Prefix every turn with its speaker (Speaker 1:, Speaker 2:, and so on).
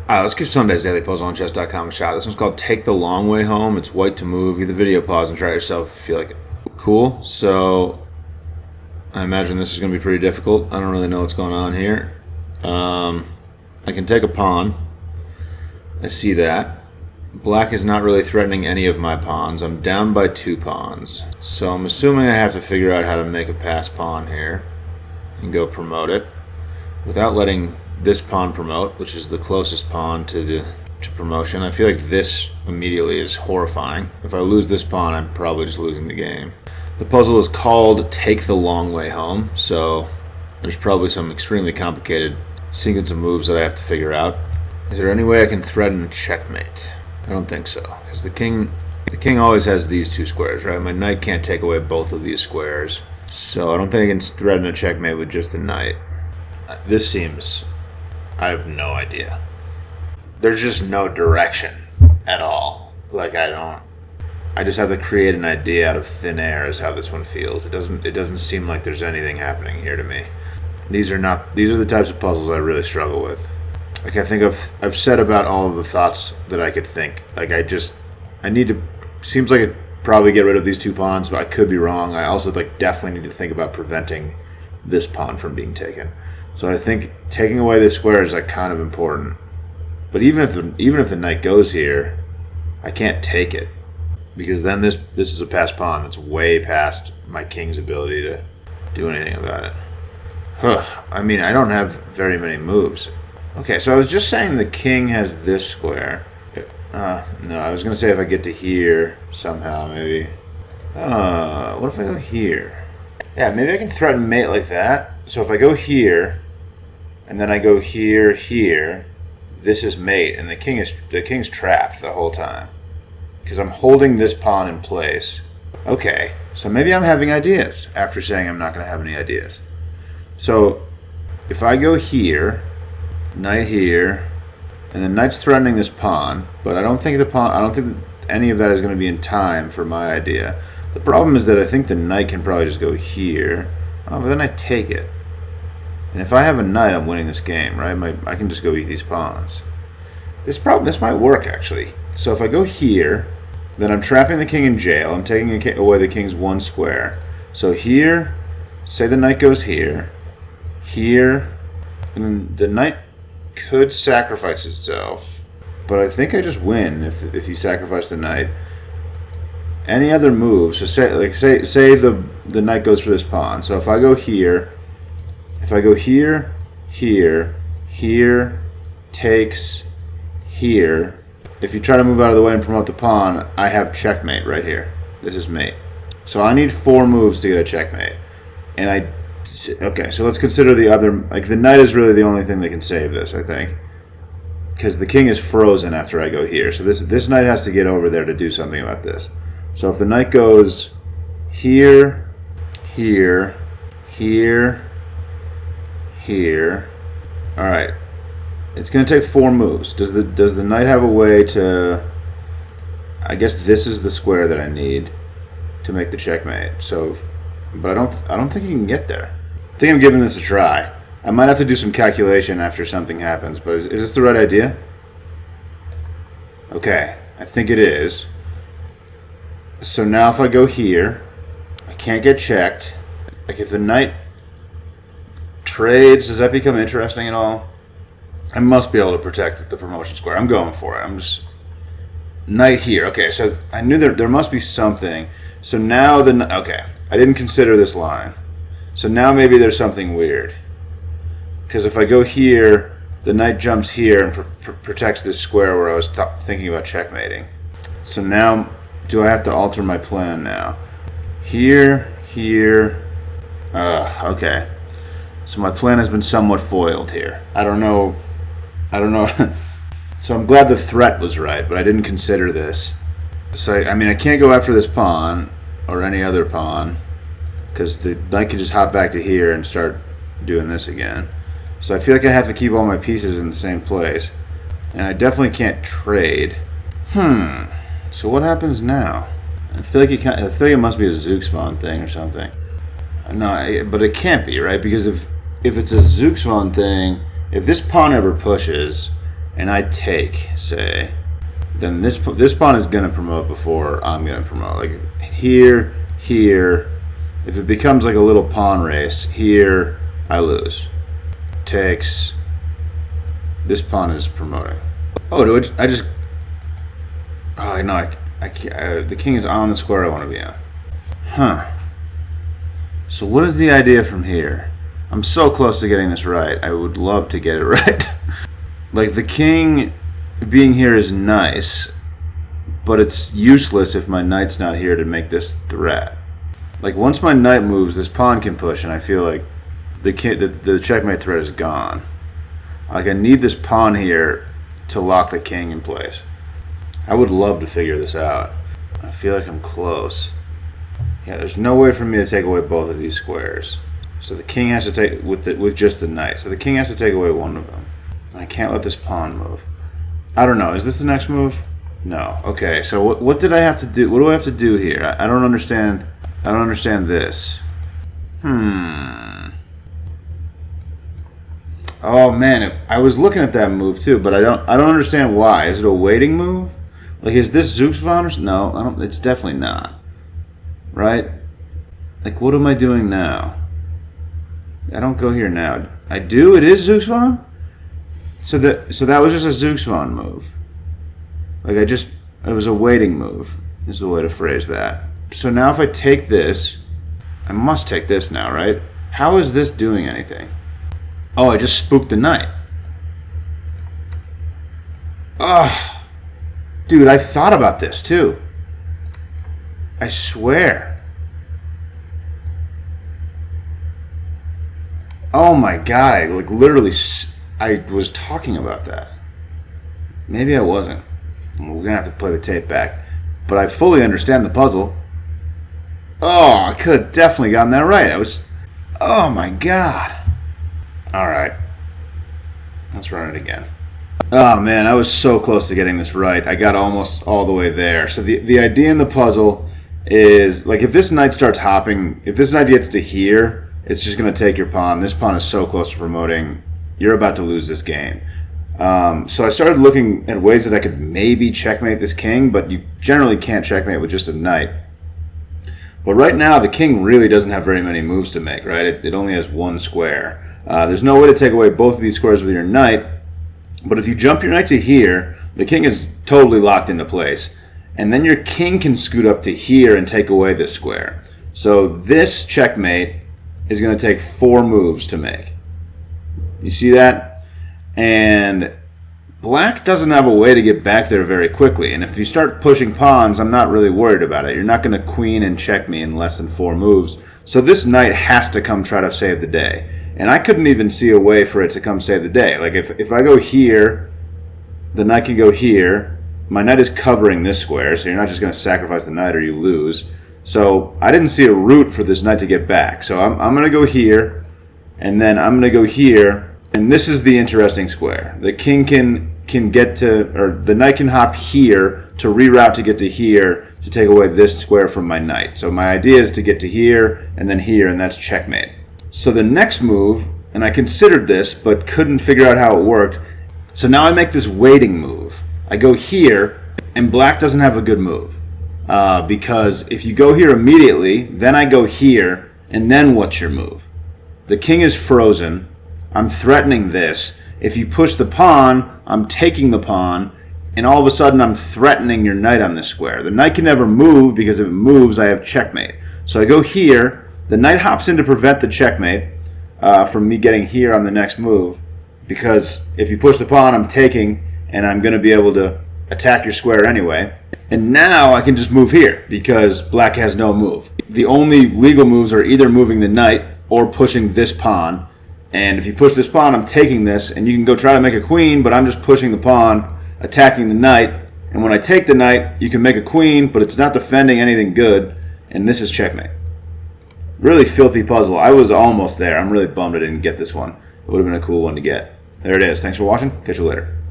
Speaker 1: Let's give Sunday's Daily Puzzle on chess.com a shot. This one's called Take the Long Way Home. It's white to move. Give the video a pause and try it yourself if you feel like it. Cool. So, I imagine this is going to be pretty difficult. I don't really know what's going on here. I can take a pawn. I see that. Black is not really threatening any of my pawns. I'm down by 2 pawns. So I'm assuming I have to figure out how to make a pass pawn here and go promote it without letting this pawn promote, which is the closest pawn to promotion. I feel like this immediately is horrifying. If I lose this pawn, I'm probably just losing the game. The puzzle is called Take the Long Way Home, so there's probably some extremely complicated sequence of moves that I have to figure out. Is there any way I can threaten a checkmate? I don't think so, because the king always has these 2 squares, right? My knight can't take away both of these squares, so I don't think I can threaten a checkmate with just the knight. This seems... I have no idea. There's just no direction at all. Like, I just have to create an idea out of thin air is how this one feels. It doesn't seem like there's anything happening here to me. These are the types of puzzles I really struggle with. Like, I think I've said about all of the thoughts that I could think. Like, I need to, seems like I'd probably get rid of these 2 pawns, but I could be wrong. I also definitely need to think about preventing this pawn from being taken. So I think taking away this square is kind of important. But even if the knight goes here, I can't take it, because then this is a passed pawn that's way past my king's ability to do anything about it. I mean, I don't have very many moves. Okay, so I was just saying the king has this square. No, I was going to say if I get to here somehow, maybe. What if I go here? Yeah, maybe I can threaten mate like that. So if I go here, and then I go here, this is mate, and the king's trapped the whole time, because I'm holding this pawn in place. Okay, so maybe I'm having ideas after saying I'm not going to have any ideas. So if I go here, knight here, and the knight's threatening this pawn, but I don't think that any of that is going to be in time for my idea. The problem is that I think the knight can probably just go here. Oh, but then I take it. And if I have a knight, I'm winning this game, right? I can just go eat these pawns. This might work, actually. So if I go here, then I'm trapping the king in jail. I'm taking away the king's 1 square. So here, say the knight goes here, and then the knight could sacrifice itself, but I think I just win if you sacrifice the knight. Any other move, so say the knight goes for this pawn. So if I go here, here, takes, here. If you try to move out of the way and promote the pawn, I have checkmate right here. This is mate. So I need 4 moves to get a checkmate. And okay, so let's consider the other, the knight is really the only thing that can save this, I think. Because the king is frozen after I go here. So this knight has to get over there to do something about this. So if the knight goes here, alright. It's going to take 4 moves. Does the knight have a way to... I guess this is the square that I need to make the checkmate. So, but I don't think he can get there. I think I'm giving this a try. I might have to do some calculation after something happens, but is this the right idea? Okay, I think it is. So now if I go here, I can't get checked. If the knight trades, does that become interesting at all? I must be able to protect the promotion square. I'm going for it. I'm just... Knight here. Okay, so I knew there must be something. So now okay, I didn't consider this line. So now maybe there's something weird. Because if I go here, the knight jumps here and protects this square where I was thinking about checkmating. So now, do I have to alter my plan now? Here. Okay. So my plan has been somewhat foiled here. I don't know. So I'm glad the threat was right, but I didn't consider this. So, I mean, I can't go after this pawn or any other pawn because the knight can just hop back to here and start doing this again. So I feel like I have to keep all my pieces in the same place. And I definitely can't trade. So what happens now? I feel like it must be a Zugzwang thing or something. No, but it can't be, right? Because if it's a Zugzwang thing, if this pawn ever pushes, and I take, say, then this pawn is going to promote before I'm going to promote. Like here, here. If it becomes like a little pawn race, here I lose. Takes. This pawn is promoting. Oh, I just... Oh, no, I can't. The king is on the square I want to be on. Huh. So what is the idea from here? I'm so close to getting this right. I would love to get it right. Like, the king being here is nice, but it's useless if my knight's not here to make this threat. Like, once my knight moves, this pawn can push, and I feel like the checkmate threat is gone. Like, I need this pawn here to lock the king in place. I would love to figure this out. I feel like I'm close. Yeah, there's no way for me to take away both of these squares. So the king has to take with just the knight. So the king has to take away one of them. I can't let this pawn move. I don't know. Is this the next move? No. Okay. So what did I have to do? What do I have to do here? I don't understand. I don't understand this. Oh man, I was looking at that move too, but I don't understand why. Is it a waiting move? Like, is this Zugzwang? No, I don't. It's definitely not. Right? Like, what am I doing now? I don't go here now. I do. It is Zugzwang? So that was just a Zugzwang move. Like, it was a waiting move. Is the way to phrase that. So now if I take this, I must take this now, right? How is this doing anything? Oh, I just spooked the knight. Oh, dude, I thought about this too. I swear. Oh my god, I like literally, I was talking about that. Maybe I wasn't. We're gonna have to play the tape back. But I fully understand the puzzle. Oh, I could have definitely gotten that right. Oh my god. Alright. Let's run it again. Oh man, I was so close to getting this right. I got almost all the way there. So the idea in the puzzle is, like, if this knight starts hopping, if this knight gets to here, it's just going to take your pawn. This pawn is so close to promoting. You're about to lose this game. So I started looking at ways that I could maybe checkmate this king, but you generally can't checkmate with just a knight. But right now, the king really doesn't have very many moves to make, right? It only has one square. There's no way to take away both of these squares with your knight, but if you jump your knight to here, the king is totally locked into place. And then your king can scoot up to here and take away this square. So this checkmate is going to take 4 moves to make. You see that? And black doesn't have a way to get back there very quickly. And if you start pushing pawns, I'm not really worried about it. You're not going to queen and check me in less than 4 moves. So this knight has to come try to save the day. And I couldn't even see a way for it to come save the day. Like, if I go here, the knight can go here. My knight is covering this square, so you're not just going to sacrifice the knight or you lose. So I didn't see a route for this knight to get back. So I'm going to go here, and then I'm going to go here. And this is the interesting square. The king can get to, or the knight can hop here to reroute to get to here to take away this square from my knight. So my idea is to get to here, and that's checkmate. So the next move, and I considered this but couldn't figure out how it worked, so now I make this waiting move. I go here, and black doesn't have a good move. Because if you go here immediately, then I go here, and then what's your move? The king is frozen. I'm threatening this. If you push the pawn, I'm taking the pawn, and all of a sudden I'm threatening your knight on this square. The knight can never move because if it moves, I have checkmate. So I go here. The knight hops in to prevent the checkmate from me getting here on the next move, because if you push the pawn, I'm taking, and I'm going to be able to attack your square anyway. And now I can just move here, because black has no move. The only legal moves are either moving the knight or pushing this pawn. And if you push this pawn, I'm taking this, and you can go try to make a queen, but I'm just pushing the pawn, attacking the knight. And when I take the knight, you can make a queen, but it's not defending anything good, and this is checkmate. Really filthy puzzle. I was almost there. I'm really bummed I didn't get this one. It would have been a cool one to get. There it is. Thanks for watching. Catch you later.